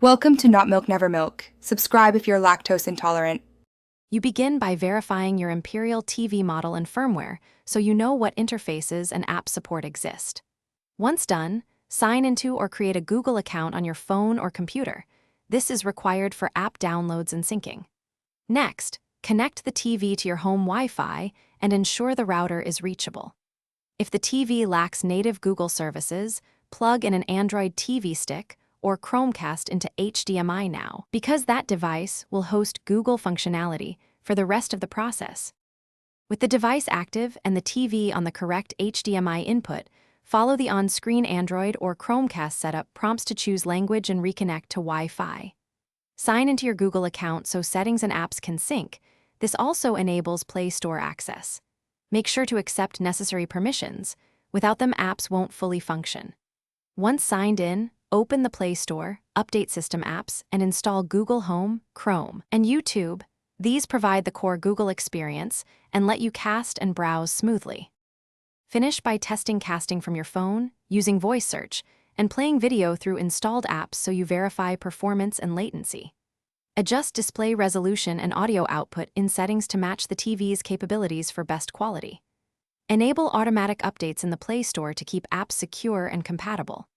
Welcome to Not Milk Never Milk. Subscribe if you're lactose intolerant. You begin by verifying your Imperial TV model and firmware so you know what interfaces and app support exist. Once done, sign into or create a Google account on your phone or computer. This is required for app downloads and syncing. Next, connect the TV to your home Wi-Fi and ensure the router is reachable. If the TV lacks native Google services, plug in an Android TV stick or Chromecast into HDMI now, because that device will host Google functionality for the rest of the process. With the device active and the TV on the correct HDMI input, follow the on-screen Android or Chromecast setup prompts to choose language and reconnect to Wi-Fi. Sign into your Google account so settings and apps can sync. This also enables Play Store access. Make sure to accept necessary permissions. Without them, apps won't fully function. Once signed in, open the Play Store, update system apps, and install Google Home, Chrome, and YouTube. These provide the core Google experience and let you cast and browse smoothly. Finish by testing casting from your phone, using voice search, and playing video through installed apps so you verify performance and latency. Adjust display resolution and audio output in settings to match the TV's capabilities for best quality. Enable automatic updates in the Play Store to keep apps secure and compatible.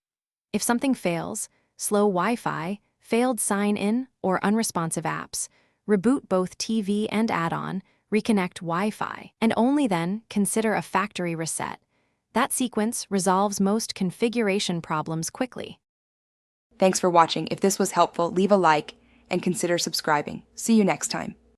If something fails, slow Wi-Fi, failed sign-in, or unresponsive apps, reboot both TV and add-on, reconnect Wi-Fi, and only then consider a factory reset. That sequence resolves most configuration problems quickly. Thanks for watching. If this was helpful, leave a like and consider subscribing. See you next time.